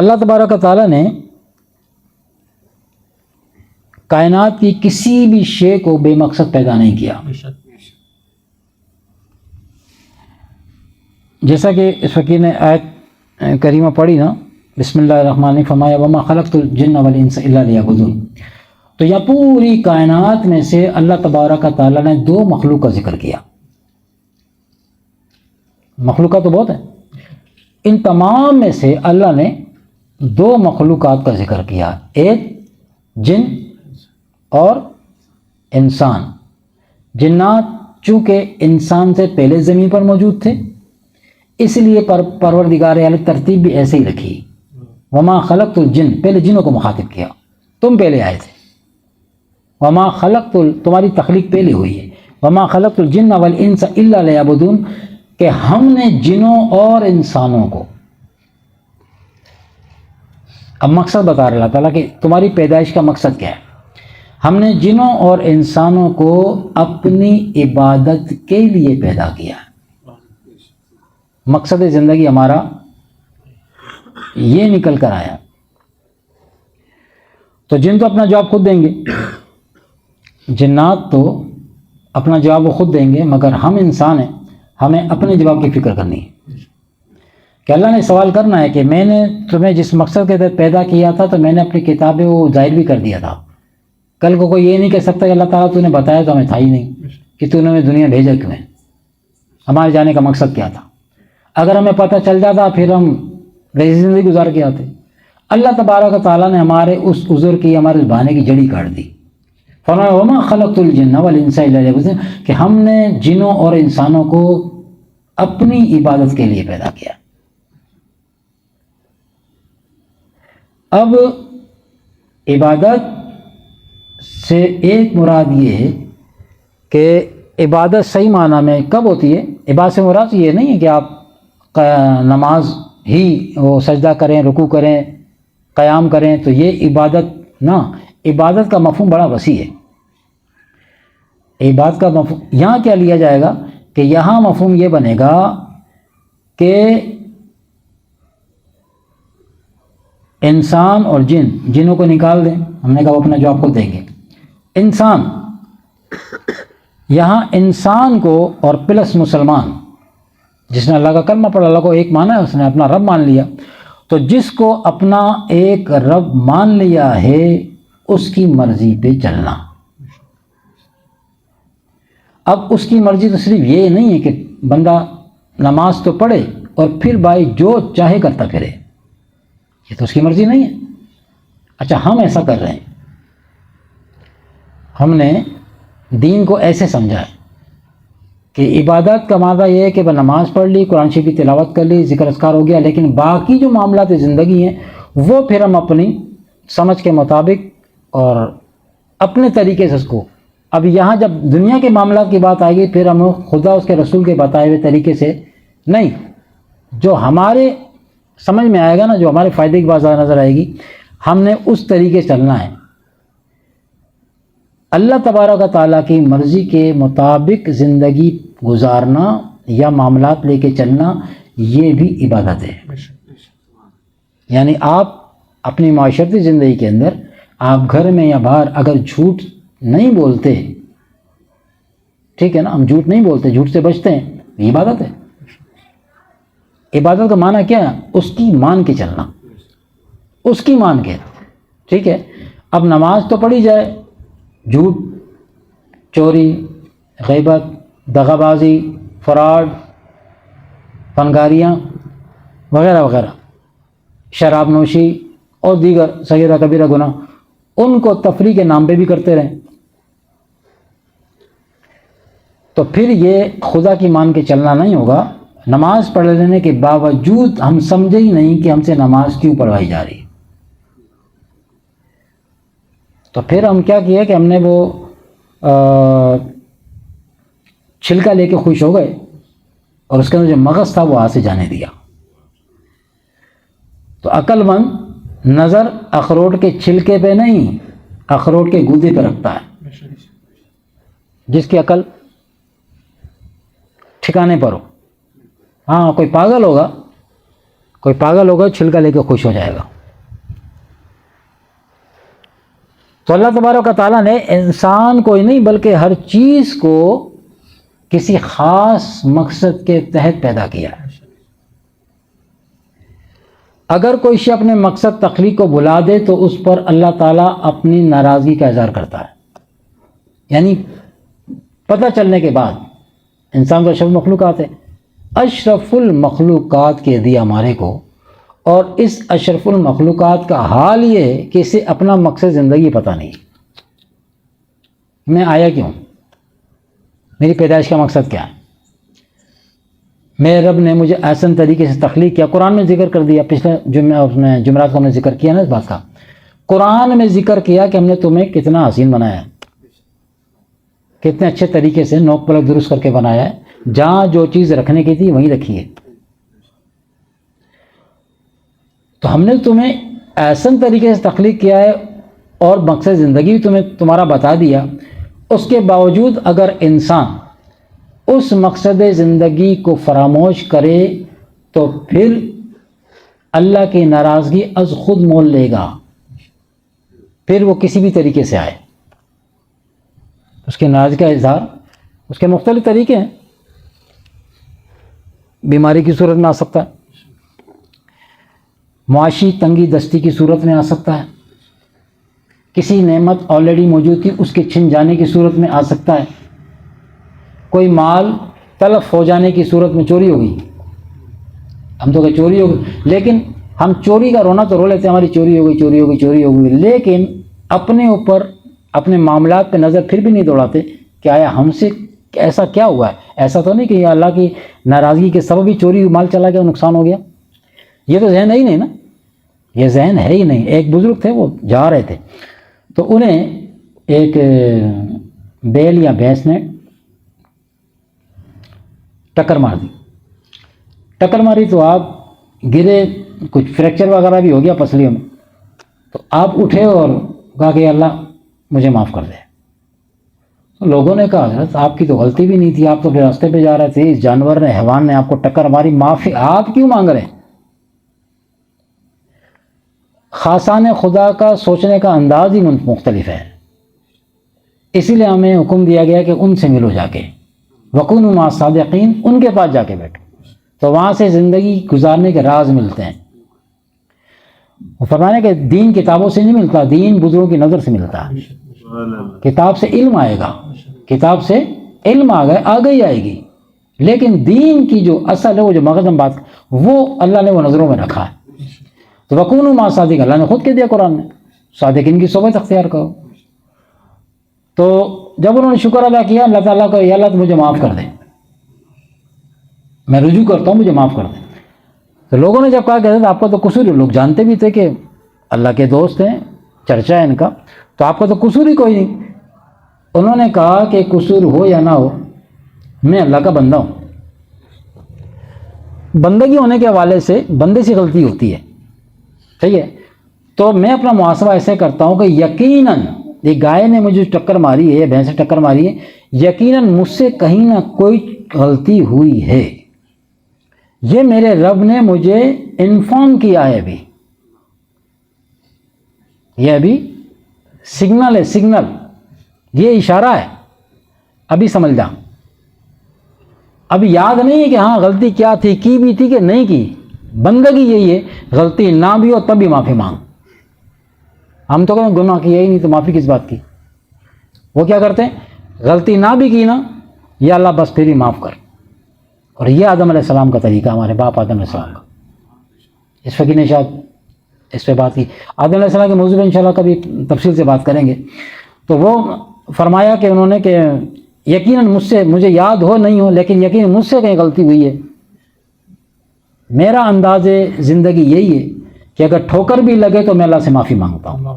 اللہ تبارک و تعالیٰ نے کائنات کی کسی بھی شے کو بے مقصد پیدا نہیں کیا. جیسا کہ اس فقیر نے آیت کریمہ پڑھی نا، بسم اللہ الرحمن الرحیم، فرمایا وما خلقت الجن والانس الا لیعبدون. تو یہ پوری کائنات میں سے اللہ تبارک و تعالیٰ نے دو مخلوق کا ذکر کیا. مخلوقات تو بہت ہیں، ان تمام میں سے اللہ نے دو مخلوقات کا ذکر کیا، ایک جن اور انسان. جنات چونکہ انسان سے پہلے زمین پر موجود تھے، اس لیے پروردگار عالم ترتیب بھی ایسے ہی رکھی. وما خلقت الجن، پہلے جنوں کو مخاطب کیا، تم پہلے آئے تھے. وما خلقت تمہاری تخلیق پہلے ہوئی ہے. وما خلقت الجن والانس الا لیعبدون، کہ ہم نے جنوں اور انسانوں کو، اب مقصد بتا رہا اللہ تعالیٰ کہ تمہاری پیدائش کا مقصد کیا ہے. ہم نے جنوں اور انسانوں کو اپنی عبادت کے لیے پیدا کیا. مقصد زندگی ہمارا یہ نکل کر آیا. تو جن تو اپنا جواب خود دیں گے، جنات تو اپنا جواب وہ خود دیں گے، مگر ہم انسان ہیں، ہمیں اپنے جواب کی فکر کرنی ہے. کہ اللہ نے سوال کرنا ہے کہ میں نے تمہیں جس مقصد کے تحت پیدا کیا تھا تو میں نے اپنی کتابیں وہ ظاہر بھی کر دیا تھا. کل کو کوئی یہ نہیں کہہ سکتا کہ اللہ تعالیٰ تو نے بتایا تو ہمیں تھا ہی نہیں، کہ تو نے ہمیں دنیا بھیجا کیوں ہے، ہمارے جانے کا مقصد کیا تھا. اگر ہمیں پتہ چل جاتا پھر ہم رہی زندگی گزار کے آتے. اللہ تبارک و تعالیٰ نے ہمارے اس عذر کی، ہمارے اس بہانے کی جڑی کاٹ دی. فرمایا وما خلقت الجن والانس الا لیعبدون، کہ ہم نے جنوں اور انسانوں کو اپنی عبادت کے لیے پیدا کیا. اب عبادت سے ایک مراد یہ ہے کہ عبادت صحیح معنی میں کب ہوتی ہے. عبادت سے مراد یہ نہیں ہے کہ آپ نماز ہی وہ سجدہ کریں، رکوع کریں، قیام کریں تو یہ عبادت نہ. عبادت کا مفہوم بڑا وسیع ہے. عبادت کا مفہوم یہاں کیا لیا جائے گا کہ یہاں مفہوم یہ بنے گا کہ انسان اور جنوں کو نکال دیں. ہم نے کہا وہ اپنا جواب خود دیں گے. انسان، یہاں انسان کو اور پلس مسلمان، جس نے اللہ کا کلمہ پڑھا، اللہ کو ایک مانا ہے، اس نے اپنا رب مان لیا. تو جس کو اپنا ایک رب مان لیا ہے اس کی مرضی پہ چلنا. اب اس کی مرضی تو صرف یہ نہیں ہے کہ بندہ نماز تو پڑھے اور پھر بھائی جو چاہے کرتا پھرے، یہ تو اس کی مرضی نہیں ہے. اچھا ہم ایسا کر رہے ہیں، ہم نے دین کو ایسے سمجھا ہے کہ عبادت کا معنی یہ ہے کہ وہ نماز پڑھ لی، قرآن شریف کی تلاوت کر لی، ذکر اذکار ہو گیا، لیکن باقی جو معاملات زندگی ہیں وہ پھر ہم اپنی سمجھ کے مطابق اور اپنے طریقے سے اس کو. اب یہاں جب دنیا کے معاملات کی بات آئے گی پھر ہم خدا اس کے رسول کے بتائے ہوئے طریقے سے نہیں، جو ہمارے سمجھ میں آئے گا نا، جو ہمارے فائدے کی بات نظر آئے گی، ہم نے اس طریقے سے چلنا ہے. اللہ تبارک و تعالیٰ کی مرضی کے مطابق زندگی گزارنا یا معاملات لے کے چلنا، یہ بھی عبادت ہے. یعنی آپ اپنی معاشرتی زندگی کے اندر، آپ گھر میں یا باہر اگر جھوٹ نہیں بولتے، ٹھیک ہے نا، ہم جھوٹ نہیں بولتے، جھوٹ سے بچتے ہیں، یہ عبادت ہے. عبادت کا معنی کیا ہے؟ اس کی مان کے چلنا، اس کی مان کے. ٹھیک ہے، اب نماز تو پڑھی جائے، جھوٹ، چوری، غیبت، دغا بازی، فراڈ، فنکاریاں وغیرہ وغیرہ، شراب نوشی اور دیگر صغیرہ کبیرہ گناہ، ان کو تفریح کے نام پہ بھی کرتے رہیں، تو پھر یہ خدا کی مان کے چلنا نہیں ہوگا. نماز پڑھ لینے کے باوجود ہم سمجھے ہی نہیں کہ ہم سے نماز کیوں پڑھوائی جا رہی ہے. تو پھر ہم کیا کیا کہ ہم نے وہ چھلکا لے کے خوش ہو گئے اور اس کے اندر جو مغز تھا وہ ہاتھ سے جانے دیا. تو عقل مند نظر اخروٹ کے چھلکے پہ نہیں، اخروٹ کے گودے پہ رکھتا ہے. جس کی عقل ٹھکانے پر ہو. ہاں کوئی پاگل ہوگا کوئی پاگل ہوگا چھلکا لے کے خوش ہو جائے گا. تو اللہ تبارک و تعالیٰ نے انسان کو ہی نہیں بلکہ ہر چیز کو کسی خاص مقصد کے تحت پیدا کیا ہے. اگر کوئی شخص اپنے مقصد تخلیق کو بھلا دے تو اس پر اللہ تعالیٰ اپنی ناراضگی کا اظہار کرتا ہے. یعنی پتہ چلنے کے بعد انسان تو اشرف مخلوقات ہے، اشرف المخلوقات کے دیا ہمارے کو، اور اس اشرف المخلوقات کا حال یہ ہے کہ اسے اپنا مقصد زندگی پتہ نہیں، میں آیا کیوں، میری پیدائش کا مقصد کیا ہے. میرے رب نے مجھے احسن طریقے سے تخلیق کیا. قرآن میں ذکر کر دیا، پچھلے جمعرات کو ہم نے ذکر کیا نا اس بات کا. قرآن میں ذکر کیا کہ ہم نے تمہیں کتنا حسین بنایا ہے، کتنے اچھے طریقے سے نوک پلک درست کر کے بنایا ہے. جہاں جو چیز رکھنے کی تھی وہیں رکھی ہے. تو ہم نے تمہیں احسن طریقے سے تخلیق کیا ہے اور مقصد زندگی بھی تمہیں تمہارا بتا دیا. اس کے باوجود اگر انسان اس مقصد زندگی کو فراموش کرے تو پھر اللہ کی ناراضگی از خود مول لے گا. پھر وہ کسی بھی طریقے سے آئے، اس کے ناراضگی کا اظہار اس کے مختلف طریقے ہیں. بیماری کی صورت میں آ سکتا ہے، معاشی تنگی دستی کی صورت میں آ سکتا ہے، کسی نعمت آلریڈی موجود تھی اس کے چھن جانے کی صورت میں آ سکتا ہے، کوئی مال تلف ہو جانے کی صورت میں چوری ہوگی. ہم تو کہ چوری ہوگی، لیکن ہم چوری کا رونا تو رو لیتے ہیں، ہماری چوری ہو گئی چوری ہو گئی چوری ہو گئی، لیکن اپنے اوپر اپنے معاملات پہ نظر پھر بھی نہیں دوڑاتے کہ آیا ہم سے ایسا کیا ہوا ہے. ایسا تو نہیں کہ اللہ کی ناراضگی کے سبب بھی چوری مال چلا گیا، نقصان ہو گیا. یہ تو ذہن ہے ہی نہیں نا، یہ ذہن ہے ہی نہیں. ایک بزرگ تھے، وہ جا رہے تھے تو انہیں ایک بیل یا بھینس نے ٹکر مار دی. ٹکر ماری تو آپ گرے، کچھ فریکچر وغیرہ بھی ہو گیا پسلیوں میں. تو آپ اٹھے اور کہا کہ اللہ مجھے معاف کر دے. تو لوگوں نے کہا حضرت آپ کی تو غلطی بھی نہیں تھی، آپ تو اپنے راستے پہ جا رہے تھے، اس جانور نے حیوان نے آپ کو ٹکر ماری، معافی آپ کیوں مانگ رہے ہیں؟ خاصان خدا کا سوچنے کا انداز ہی مختلف ہے. اسی لیے ہمیں حکم دیا گیا کہ ان سے ملو جا کے، وکونوا مع الصادقین، ان کے پاس جا کے بیٹھو، تو وہاں سے زندگی گزارنے کے راز ملتے ہیں. وہ فرمانے کہ دین کتابوں سے نہیں ملتا، دین بزرگوں کی نظر سے ملتا ہے. کتاب سے علم آئے گا، کتاب سے علم آ گئی آئے گی، لیکن دین کی جو اصل ہے، وہ جو مغزم بات، وہ اللہ نے وہ نظروں میں رکھا ہے. تو وکونوا مع الصادقین اللہ نے خود کہہ دیا قرآن میں، صادقین کی صحبت اختیار کرو. تو جب انہوں نے شکر ادا کیا اللہ تعالیٰ کو، یا اللہ تو مجھے معاف کر دے، میں رجوع کرتا ہوں، مجھے معاف کر دیں. تو لوگوں نے جب کہا کہ آپ کا تو قصور ہے، لوگ جانتے بھی تھے کہ اللہ کے دوست ہیں، چرچا ہے ان کا، تو آپ کا تو قصور ہی کوئی نہیں. انہوں نے کہا کہ قصور ہو یا نہ ہو، میں اللہ کا بندہ ہوں. بندگی ہونے کے حوالے سے بندے سے غلطی ہوتی ہے، ٹھیک ہے. تو میں اپنا محاسبہ ایسے کرتا ہوں کہ یقیناً یہ گائے نے مجھے ٹکر ماری ہے، بھینس نے ٹکر ماری ہے، یقیناً مجھ سے کہیں نہ کوئی غلطی ہوئی ہے. یہ میرے رب نے مجھے انفارم کیا ہے. ابھی یہ ابھی سگنل ہے، سگنل، یہ اشارہ ہے، ابھی سمجھ جا. ابھی یاد نہیں ہے کہ ہاں غلطی کیا تھی، کی بھی تھی کہ نہیں کی. بندگی یہی ہے، غلطی نہ بھی ہو تب بھی معافی مانگ. ہم تو کہیں گناہ کیا ہی نہیں تو معافی کس بات کی. وہ کیا کرتے ہیں، غلطی نہ بھی کی نا، یا اللہ بس پھر ہی معاف کر. اور یہ آدم علیہ السلام کا طریقہ، ہمارے باپ آدم علیہ السلام کا. اس فقیر نے شاید اس پہ بات کی. آدم علیہ السلام کے موضوع پہ انشاءاللہ کبھی تفصیل سے بات کریں گے. تو وہ فرمایا کہ انہوں نے کہ یقیناً مجھ سے، مجھے یاد ہو نہیں ہو، لیکن یقیناً مجھ سے کہیں غلطی ہوئی ہے. میرا انداز زندگی یہی ہے کہ اگر ٹھوکر بھی لگے تو میں اللہ سے معافی مانگتا ہوں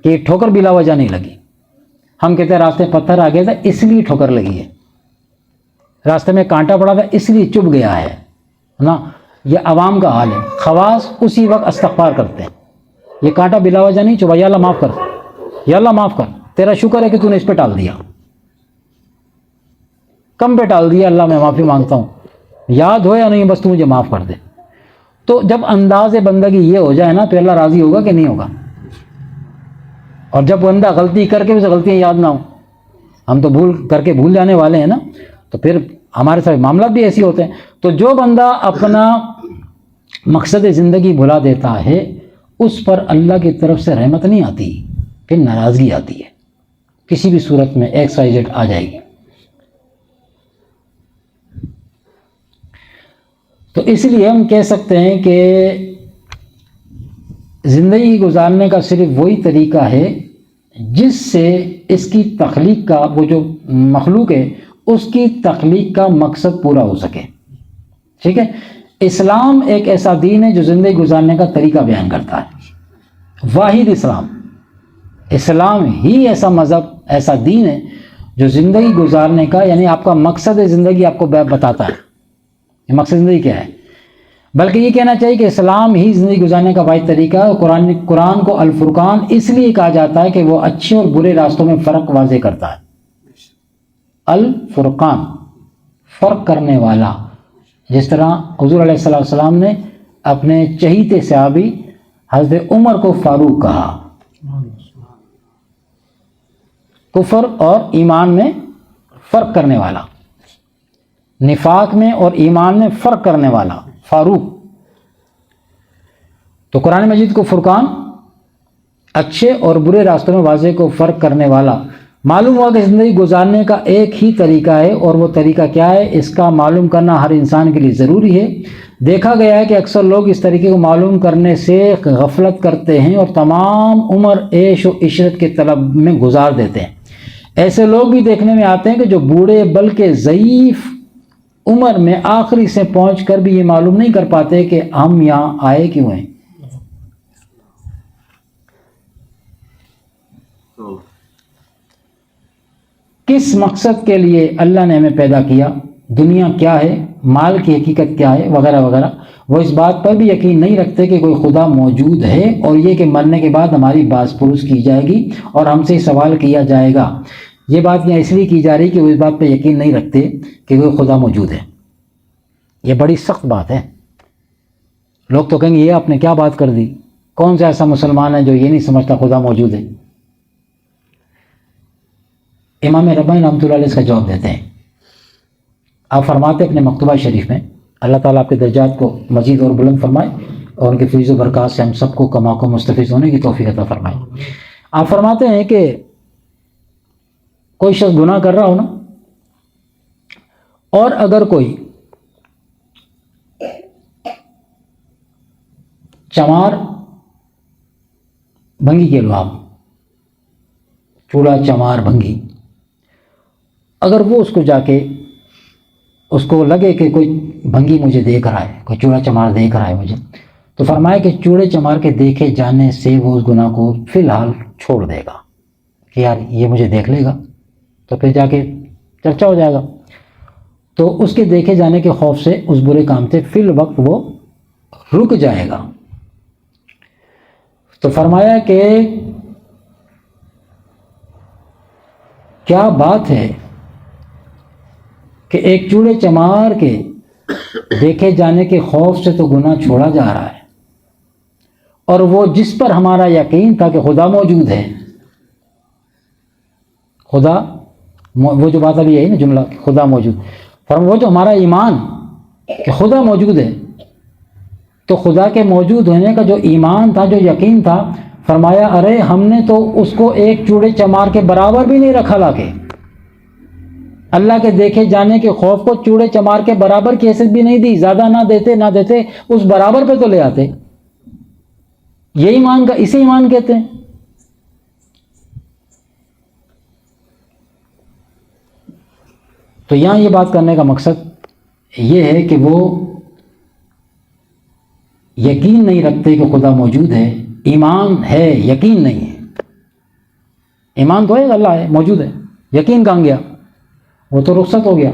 کہ ٹھوکر بلا وجہ نہیں لگی. ہم کہتے ہیں راستے پتھر آ گیا تھا اس لیے ٹھوکر لگی ہے، راستے میں کانٹا پڑا تھا اس لیے چبھ گیا ہے نا. یہ عوام کا حال ہے. خواص اسی وقت استغفار کرتے ہیں، یہ کانٹا بلا وجہ نہیں چبھا، یا اللہ معاف کر، یا اللہ معاف کر، تیرا شکر ہے کہ تو نے اس پہ ٹال دیا، کم پہ ٹال دیا، اللہ میں معافی مانگتا ہوں، یاد ہو یا نہیں بس تو مجھے معاف کر دے. تو جب انداز بندگی یہ ہو جائے نا تو اللہ راضی ہوگا کہ نہیں ہوگا؟ اور جب بندہ غلطی کر کے اسے غلطیاں یاد نہ ہو، ہم تو بھول جانے والے ہیں نا، تو پھر ہمارے ساتھ معاملات بھی ایسے ہوتے ہیں. تو جو بندہ اپنا مقصد زندگی بھلا دیتا ہے اس پر اللہ کی طرف سے رحمت نہیں آتی، پھر ناراضگی آتی ہے، کسی بھی صورت میں XYZ آ جائے گی. تو اس لیے ہم کہہ سکتے ہیں کہ زندگی گزارنے کا صرف وہی طریقہ ہے جس سے اس کی تخلیق کا، وہ جو مخلوق ہے اس کی تخلیق کا مقصد پورا ہو سکے. ٹھیک ہے؟ اسلام ایک ایسا دین ہے جو زندگی گزارنے کا طریقہ بیان کرتا ہے. واحد اسلام ہی ایسا مذہب، ایسا دین ہے جو زندگی گزارنے کا، یعنی آپ کا مقصد زندگی آپ کو بتاتا ہے. یہ مقصد زندگی کیا ہے؟ بلکہ یہ کہنا چاہیے کہ اسلام ہی زندگی گزارنے کا واحد طریقہ ہے. قرآن کو الفرقان اس لیے کہا جاتا ہے کہ وہ اچھے اور برے راستوں میں فرق واضح کرتا ہے. الفرقان، فرق کرنے والا. جس طرح حضور علیہ السلام نے اپنے چہیتے صحابی حضرت عمر کو فاروق کہا. کفر اور ایمان میں فرق کرنے والا، نفاق میں اور ایمان میں فرق کرنے والا فاروق. تو قرآن مجید کو فرقان، اچھے اور برے راستوں میں واضح کو فرق کرنے والا. معلوم ہوا کہ زندگی گزارنے کا ایک ہی طریقہ ہے، اور وہ طریقہ کیا ہے اس کا معلوم کرنا ہر انسان کے لیے ضروری ہے. دیکھا گیا ہے کہ اکثر لوگ اس طریقے کو معلوم کرنے سے غفلت کرتے ہیں اور تمام عمر عیش و عشرت کے طلب میں گزار دیتے ہیں. ایسے لوگ بھی دیکھنے میں آتے ہیں کہ جو بوڑھے بلکہ ضعیف عمر میں آخری سے پہنچ کر بھی یہ معلوم نہیں کر پاتے کہ ہم یہاں آئے کیوں ہیں. کس مقصد کے لیے اللہ نے ہمیں پیدا کیا، دنیا کیا ہے، مال کی حقیقت کیا ہے، وغیرہ وغیرہ. وہ اس بات پر بھی یقین نہیں رکھتے کہ کوئی خدا موجود ہے، اور یہ کہ مرنے کے بعد ہماری باز پرس کی جائے گی اور ہم سے سوال کیا جائے گا. یہ بات یہاں اس لیے کی جا رہی کہ وہ اس بات پہ یقین نہیں رکھتے کہ کوئی خدا موجود ہے. یہ بڑی سخت بات ہے. لوگ تو کہیں گے یہ آپ نے کیا بات کر دی، کون سا ایسا مسلمان ہے جو یہ نہیں سمجھتا خدا موجود ہے. امام ربانی رحمۃ اللہ علیہ اس کا جواب دیتے ہیں. آپ فرماتے اپنے مکتوبہ شریف میں، اللہ تعالیٰ آپ کے درجات کو مزید اور بلند فرمائے اور ان کے فیض و برکات سے ہم سب کو کما کو مستفیض ہونے کی توفیق عطا فرمائے. آپ فرماتے ہیں کہ کوئی شخص گناہ کر رہا ہو نا، اور اگر کوئی چمار بھنگی کے لو آپ، چوڑا چمار بھنگی، اگر وہ اس کو جا کے اس کو لگے کہ کوئی بھنگی مجھے دیکھ رہا ہے، کوئی چوڑا چمار دیکھ رہا ہے مجھے، تو فرمایا کہ چوڑے چمار کے دیکھے جانے سے وہ اس گناہ کو فی الحال چھوڑ دے گا کہ یار یہ مجھے دیکھ لے گا تو پھر جا کے چرچا ہو جائے گا. تو اس کے دیکھے جانے کے خوف سے اس برے کام سے فی الوقت وہ رک جائے گا. تو فرمایا کہ کیا بات ہے کہ ایک چوڑے چمار کے دیکھے جانے کے خوف سے تو گناہ چھوڑا جا رہا ہے، اور وہ جس پر ہمارا یقین تھا کہ خدا موجود ہے، خدا، وہ جو بات ابھی ہے نا جملہ خدا موجود، وہ جو ہمارا ایمان کہ خدا موجود ہے، تو خدا کے موجود ہونے کا جو ایمان تھا، جو یقین تھا، فرمایا ارے ہم نے تو اس کو ایک چوڑے چمار کے برابر بھی نہیں رکھا. لا کے اللہ کے دیکھے جانے کے خوف کو چوڑے چمار کے برابر کی حیثیت بھی نہیں دی. زیادہ نہ دیتے اس برابر پہ تو لے آتے. یہ ایمان کا، اسے ایمان کہتے ہیں. تو یہاں یہ بات کرنے کا مقصد یہ ہے کہ وہ یقین نہیں رکھتے کہ خدا موجود ہے. ایمان ہے، یقین نہیں ہے. ایمان تو ہے اللہ ہے، موجود ہے، یقین کہاں گیا؟ وہ تو رخصت ہو گیا.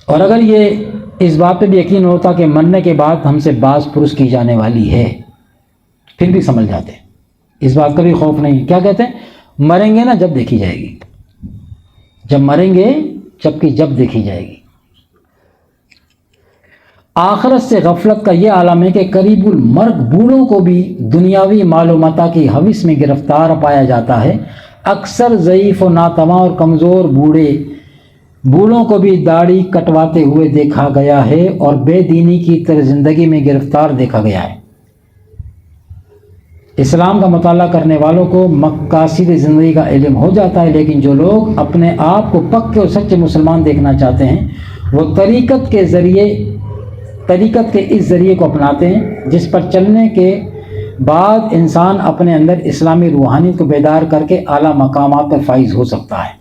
اور اگر یہ اس بات پہ بھی یقین ہوتا کہ مرنے کے بعد ہم سے باز پرس کی جانے والی ہے، پھر بھی سمجھ جاتے. اس بات کا بھی خوف نہیں. کیا کہتے ہیں؟ مریں گے نا جب دیکھی جائے گی. جب مریں گے جب دیکھی جائے گی. آخرت سے غفلت کا یہ عالم ہے کہ قریب المرگ بوڑھوں کو بھی دنیاوی معلومات کی حوث میں گرفتار پایا جاتا ہے۔ اکثر ضعیف و ناتواں اور کمزور بوڑھوں کو بھی داڑھی کٹواتے ہوئے دیکھا گیا ہے اور بے دینی کی طرز زندگی میں گرفتار دیکھا گیا ہے۔ اسلام کا مطالعہ کرنے والوں کو مقاصد زندگی کا علم ہو جاتا ہے، لیکن جو لوگ اپنے آپ کو پکے اور سچے مسلمان دیکھنا چاہتے ہیں وہ طریقت کے اس ذریعے کو اپناتے ہیں جس پر چلنے کے بعد انسان اپنے اندر اسلامی روحانیت کو بیدار کر کے اعلیٰ مقامات پر فائز ہو سکتا ہے۔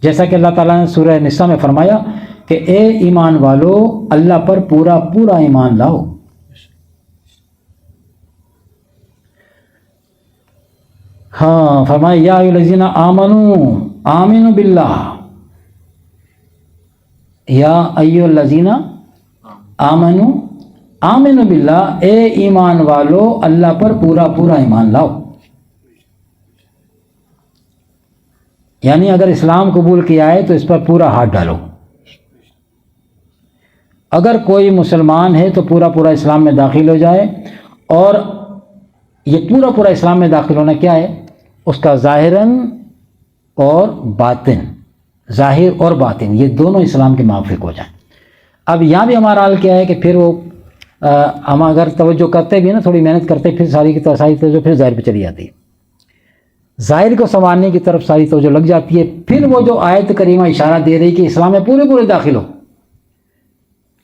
جیسا کہ اللہ تعالیٰ نے سورہ نساء میں فرمایا کہ اے ایمان والو اللہ پر پورا ایمان لاؤ۔ ہاں فرمایا یا ایھا الذین آمنوا باللہ، یا ایھا الذین آمنوا باللہ، اے ایمان والو اللہ پر پورا ایمان لاؤ۔ یعنی اگر اسلام قبول کیا ہے تو اس پر پورا ہاتھ ڈالو۔ اگر کوئی مسلمان ہے تو پورا اسلام میں داخل ہو جائے، اور یہ پورا اسلام میں داخل ہونا کیا ہے؟ اس کا ظاہراً اور باطن، ظاہر اور باطن یہ دونوں اسلام کے موافق ہو جائیں۔ اب یہاں بھی ہمارا حال کیا ہے کہ پھر وہ ہم اگر توجہ کرتے بھی نا، تھوڑی محنت کرتے، پھر ساری توجہ پھر ظاہر پہ چلی جاتی ہے، ظاہر کو سنوارنے کی طرف ساری توجہ لگ جاتی ہے۔ پھر وہ جو آیت کریمہ اشارہ دے رہی کہ اسلام میں پورے داخل ہو،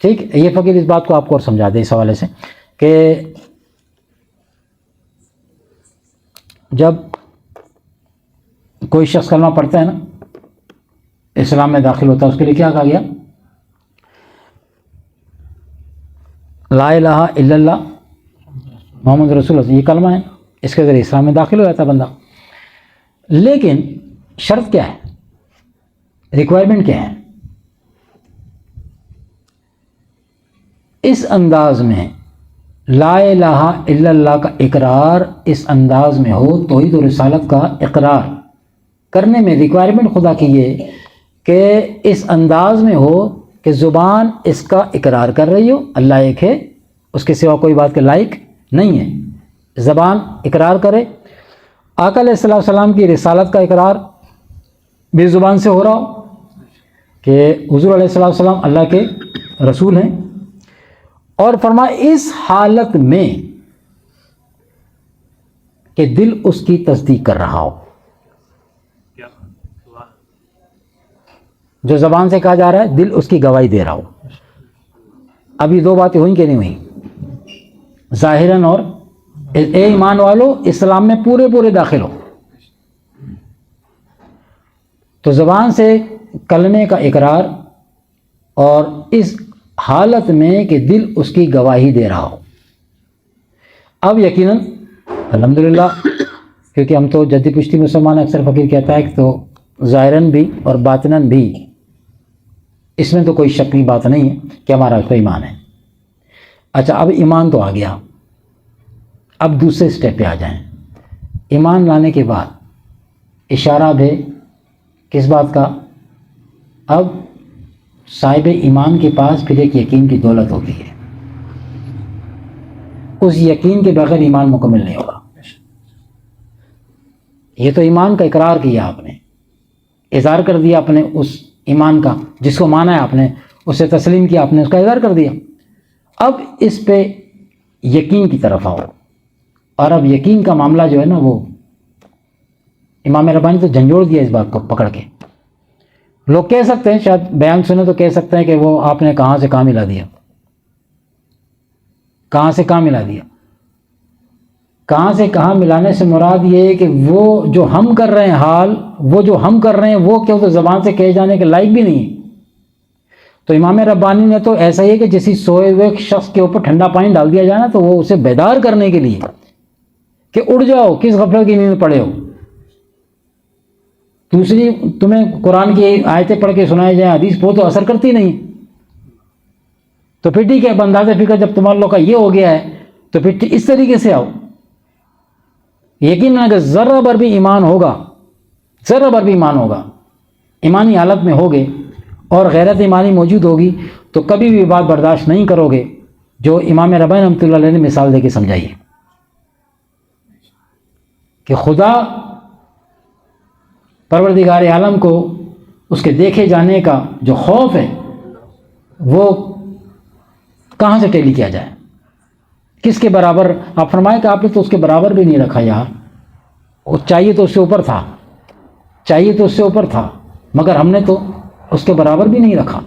ٹھیک، یہ فقیر اس بات کو آپ کو اور سمجھا دے اس حوالے سے کہ جب کوئی شخص کلمہ پڑھتا ہے نا، اسلام میں داخل ہوتا ہے، اس کے لیے کیا کہا گیا؟ لا الہ الا اللہ محمد رسول اللہ، یہ کلمہ ہے، اس کے ذریعے اسلام میں داخل ہو جاتا ہے بندہ۔ لیکن شرط کیا ہے؟ ریکوائرمنٹ کیا ہے؟ اس انداز میں لا الہ الا اللہ کا اقرار اس انداز میں ہو، توحید و رسالت کا اقرار کرنے میں ریکوائرمنٹ خدا کی یہ کہ اس انداز میں ہو کہ زبان اس کا اقرار کر رہی ہو، اللہ ایک ہے، اس کے سوا کوئی بات کے لائق نہیں ہے، زبان اقرار کرے، آقا علیہ الصلوۃ والسلام کی رسالت کا اقرار بھی زبان سے ہو رہا ہو کہ حضور علیہ الصلوۃ والسلام اللہ کے رسول ہیں، اور فرمایا اس حالت میں کہ دل اس کی تصدیق کر رہا ہو۔ جو زبان سے کہا جا رہا ہے دل اس کی گواہی دے رہا ہو۔ اب یہ دو باتیں ہوئیں کہ نہیں ہوئیں؟ ظاہراً اور اے ایمان والو اسلام میں پورے داخل ہو، تو زبان سے کلمے کا اقرار، اور اس حالت میں کہ دل اس کی گواہی دے رہا ہو۔ اب یقیناً الحمدللہ، کیونکہ ہم تو جدی پشتی مسلمان، اکثر فقیر کہتا ہے کہ تو ظاہراً بھی اور باطناً بھی اس میں تو کوئی شک کی بات نہیں ہے کہ ہمارا تو ایمان ہے۔ اچھا، اب ایمان تو آ گیا، اب دوسرے سٹیپ پہ آ جائیں۔ ایمان لانے کے بعد اشارہ ہے کس بات کا؟ اب صاحب ایمان کے پاس پھر ایک یقین کی دولت ہوتی ہے، اس یقین کے بغیر ایمان مکمل نہیں ہوگا۔ یہ تو ایمان کا اقرار کیا آپ نے، اظہار کر دیا آپ نے اس ایمان کا، جس کو مانا ہے آپ نے، اسے تسلیم کیا آپ نے، اس کا اظہار کر دیا۔ اب اس پہ یقین کی طرف آؤ، اور اب یقین کا معاملہ جو ہے نا، وہ امام ربانی تو جھنجھوڑ دیا اس بات کو پکڑ کے۔ لوگ کہہ سکتے ہیں، شاید بیان سنے تو کہہ سکتے ہیں کہ وہ آپ نے کہاں سے کہاں ملا دیا، کہاں سے کہاں ملا دیا۔ کہاں سے کہاں ملانے سے مراد یہ ہے کہ وہ جو ہم کر رہے ہیں حال، وہ جو ہم کر رہے ہیں وہ کیوں تو زبان سے کہے جانے کے لائق بھی نہیں ہے۔ تو امام ربانی نے تو ایسا ہی ہے کہ جیسی سوئے ہوئے شخص کے اوپر ٹھنڈا پانی ڈال دیا جائے نا، تو وہ اسے بیدار کرنے کے لیے کہ اٹھ جاؤ، کس غفلت کی نیند میں پڑے ہو۔ دوسری تمہیں قرآن کی آیتیں پڑھ کے سنائی جائیں، حدیث وہ تو اثر کرتی نہیں، تو پھر ٹھیک ہے، انداز فکر جب تمہارے لوگ کا یہ ہو گیا ہے تو پھر اس طریقے سے آؤ۔ یقیناً اگر ذرہ بھر بھی ایمان ہوگا، ذرہ بھر بھی ایمان ہوگا، ایمانی حالت میں ہوگے اور غیرت ایمانی موجود ہوگی، تو کبھی بھی بات برداشت نہیں کرو گے جو امام ربانی رحمۃ اللہ علیہ نے مثال دے کے سمجھائی ہے کہ خدا پروردگار عالم کو اس کے دیکھے جانے کا جو خوف ہے وہ کہاں سے ٹیلی کیا جائے، کس کے برابر؟ آپ فرمائیں کہ آپ نے تو اس کے برابر بھی نہیں رکھا یار، وہ چاہیے تو اس سے اوپر تھا، چاہیے تو اس سے اوپر تھا، مگر ہم نے تو اس کے برابر بھی نہیں رکھا،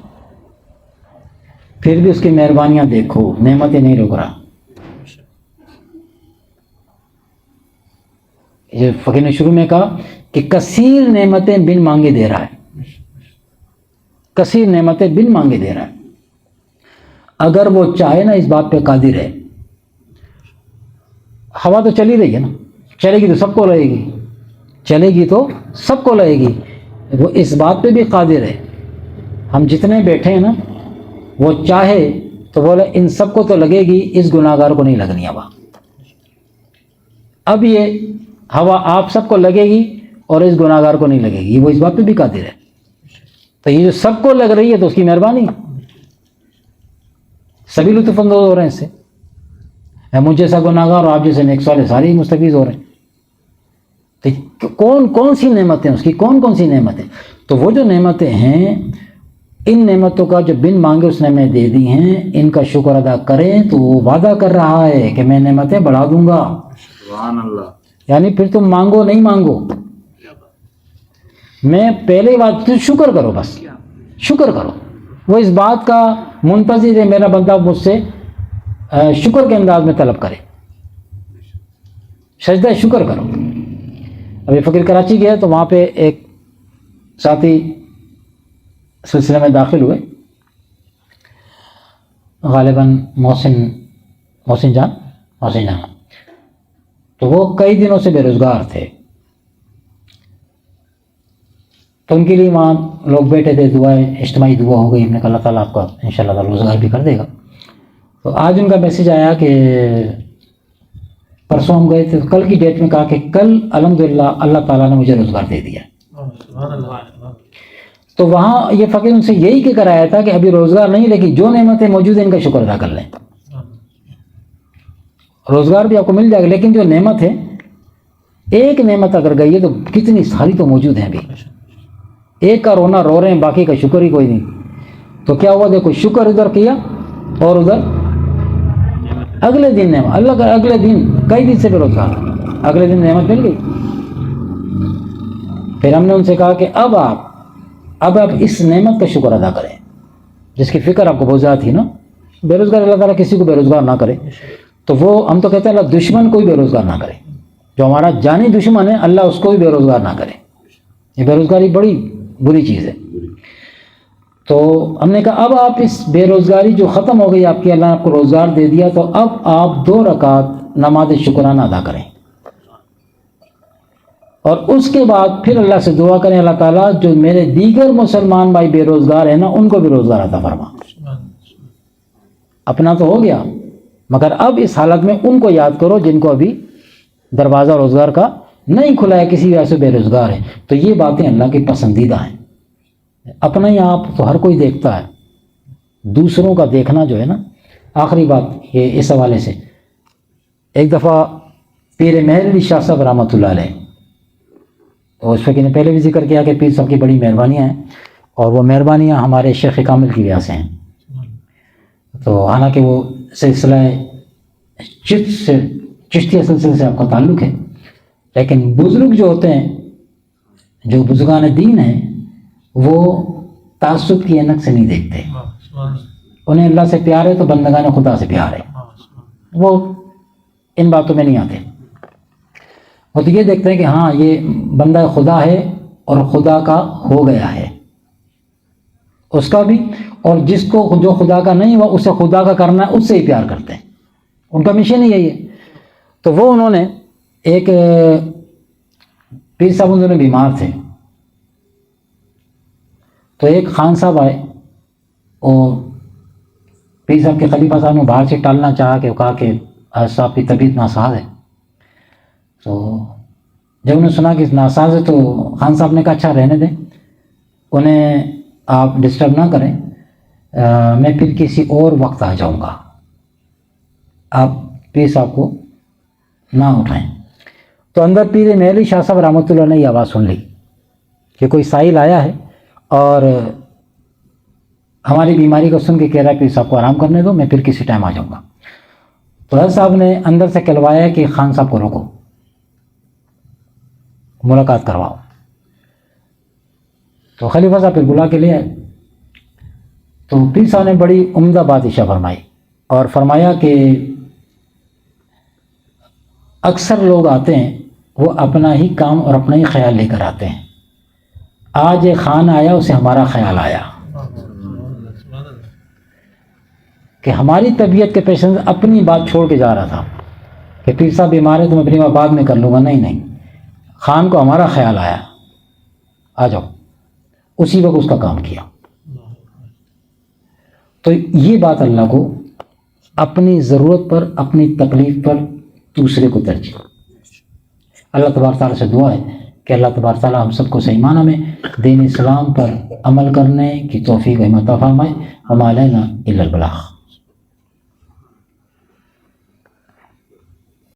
پھر بھی اس کی مہربانیاں دیکھو، نعمتیں نہیں روک رہا۔ یہ فقیر نے شروع میں کہا کہ کثیر نعمتیں بن مانگے دے رہا ہے، کثیر نعمتیں بن مانگے دے رہا ہے۔ اگر وہ چاہے نا اس بات پہ قادر ہے، ہوا تو چلی رہی ہے نا، چلے گی تو سب کو لگے گی، چلے گی تو سب کو لگے گی، وہ اس بات پہ بھی قادر ہے۔ ہم جتنے بیٹھے ہیں نا، وہ چاہے تو بولے ان سب کو تو لگے گی، اس گناہ گار کو نہیں لگنی ہوا۔ اب یہ ہوا آپ سب کو لگے گی اور اس گناہ گار کو نہیں لگے گی، وہ اس بات پہ بھی قادر ہے۔ تو یہ جو سب کو لگ رہی ہے تو اس کی مہربانی، سبھی لطف اندوز ہو رہے ہیں اس سے، مجھ جیسا گناہ گار اور آپ جیسے نیک صالح سارے ہی مستفیض ہو رہے ہیں۔ تو کون سی نعمتیں اس کی، کون سی نعمتیں؟ تو وہ جو نعمتیں ہیں، ان نعمتوں کا جو بن مانگے اس نے ہمیں دے دی ہیں، ان کا شکر ادا کریں تو وہ وعدہ کر رہا ہے کہ میں نعمتیں بڑھا دوں گا۔ سبحان اللہ۔ یعنی پھر تم مانگو نہیں مانگو، میں پہلے بات تو شکر کرو، بس شکر کرو۔ وہ اس بات کا منتظر ہے میرا بندہ مجھ سے شکر کے انداز میں طلب کرے، سجدہ شکر کرو۔ ابھی فقیر کراچی گیا تو وہاں پہ ایک ساتھی سلسلے میں داخل ہوئے، غالباً محسن جان، تو وہ کئی دنوں سے بے روزگار تھے، تو ان کے لیے وہاں لوگ بیٹھے تھے، دعائیں اجتماعی دعا ہو گئی، ہم نے کہا اللہ تعالیٰ آپ کا انشاءاللہ تعالیٰ روزگار بھی کر دے گا۔ تو آج ان کا میسیج آیا کہ پرسوں ہم گئے تھے، کل کی ڈیٹ میں کہا کہ کل الحمدللہ اللہ تعالیٰ نے مجھے روزگار دے دیا۔ تو وہاں یہ فقیر ان سے یہی کہ کرایا تھا کہ ابھی روزگار نہیں، لیکن جو نعمتیں موجود ہیں ان کا شکر ادا کر لیں، روزگار بھی آپ کو مل جائے گا، لیکن جو نعمت ہے، ایک نعمت اگر گئی ہے تو کتنی ساری تو موجود ہیں ابھی۔ ایک کا رونا رو رہے ہیں، باقی کا شکر ہی کوئی نہیں۔ تو کیا ہوا؟ دیکھو شکر ادھر کیا اور ادھر اگلے دن نعمت، اللہ کا اگلے دن کئی دن سے بے روزگار، اگلے دن نعمت مل گئی۔ پھر ہم نے ان سے کہا کہ اب آپ اس نعمت کا شکر ادا کریں جس کی فکر آپ کو بہت زیادہ تھی نا۔ بے روزگار اللہ تعالیٰ کسی کو بے روزگار نہ کرے، تو وہ ہم تو کہتے ہیں اللہ دشمن کو بھی بے روزگار نہ کرے، جو ہمارا جانی دشمن ہے اللہ اس کو بھی بے روزگار نہ کرے۔ یہ بے روزگاری بڑی بری چیز ہے۔ تو ہم نے کہا اب آپ اس بے روزگاری جو ختم ہو گئی آپ کی، اللہ نے آپ کو روزگار دے دیا، تو اب آپ 2 رکعت نماز شکرانہ ادا کریں، اور اس کے بعد پھر اللہ سے دعا کریں اللہ تعالیٰ جو میرے دیگر مسلمان بھائی بے روزگار ہیں نا، ان کو بھی روزگار عطا فرما۔ اپنا تو ہو گیا، مگر اب اس حالت میں ان کو یاد کرو جن کو ابھی دروازہ روزگار کا نہیں کھلا ہے، کسی وجہ سے بے روزگار ہے۔ تو یہ باتیں اللہ کی پسندیدہ ہیں۔ اپنا ہی آپ تو ہر کوئی دیکھتا ہے، دوسروں کا دیکھنا جو ہے نا۔ آخری بات یہ اس حوالے سے، ایک دفعہ پیر مہر علی شاہ صاحب رحمۃ اللہ علیہ، تو اس فقیر نے پہلے بھی ذکر کیا کہ پیر صاحب کی بڑی مہربانیاں ہیں، اور وہ مہربانیاں ہمارے شیخ کامل کی وجہ سے ہیں۔ تو حالانکہ وہ سلسلہ چشتیہ سلسلے سے آپ کا تعلق ہے، لیکن بزرگ جو ہوتے ہیں، جو بزرگان دین ہیں، وہ تعصب کی اینک سے نہیں دیکھتے۔ انہیں اللہ سے پیار ہے تو بندگان خدا سے پیار ہے، وہ ان باتوں میں نہیں آتے۔ وہ تو یہ دیکھتے ہیں کہ ہاں یہ بندہ خدا ہے اور خدا کا ہو گیا ہے، اس کا بھی، اور جس کو جو خدا کا نہیں ہوا اسے خدا کا کرنا ہے، اس سے ہی پیار کرتے ہیں۔ ان کا مشن ہی یہی ہے۔ تو وہ انہوں نے ایک پیر صاحب انہوں نے بیمار تھے، تو ایک خان صاحب آئے، اور پیر صاحب کے خلیفہ صاحب نے باہر سے ٹالنا چاہا کہ کہا کہ صاحب کی طبیعت ناساز ہے۔ تو جب انہوں نے سنا کہ ناساز ہے تو خان صاحب نے کہا اچھا رہنے دیں، انہیں آپ ڈسٹرب نہ کریں، میں پھر کسی اور وقت آ جاؤں گا۔ آپ پیر صاحب کو نہ اٹھائیں. تو اندر پیر محلی شاہ صاحب رحمۃ اللہ نے یہ آواز سن لی کہ کوئی سائل آیا ہے اور ہماری بیماری کو سن کے کہہ رہا ہے پیر صاحب کو آرام کرنے دو, میں پھر کسی ٹائم آ جاؤں گا. تو حضرت صاحب نے اندر سے کہلوایا کہ خان صاحب کو روکو, ملاقات کرواؤ. تو خلیفہ صاحب پھر بلا کے لے آئے. تو پیر صاحب نے بڑی عمدہ بات ارشاد فرمائی اور فرمایا کہ اکثر لوگ آتے ہیں وہ اپنا ہی کام اور اپنا ہی خیال لے کر آتے ہیں. آج ایک خان آیا, اسے ہمارا خیال آیا کہ ہماری طبیعت کے پیش نظر اپنی بات چھوڑ کے جا رہا تھا کہ پیر صاحب بیمار ہے تو میں اپنی بات بعد میں کر لوں گا. نہیں, خان کو ہمارا خیال آیا, آ جاؤ. اسی وقت اس کا کام کیا. تو یہ بات اللہ کو اپنی ضرورت پر, اپنی تکلیف پر دوسرے کو ترجیح. اللہ تبارک تعالیٰ سے دعا ہے کہ اللہ تبارک تعالیٰ ہم سب کو صحیح معنی میں دین اسلام پر عمل کرنے کی توفیق عطا فرمائے. ہم علینا الا البلاغ.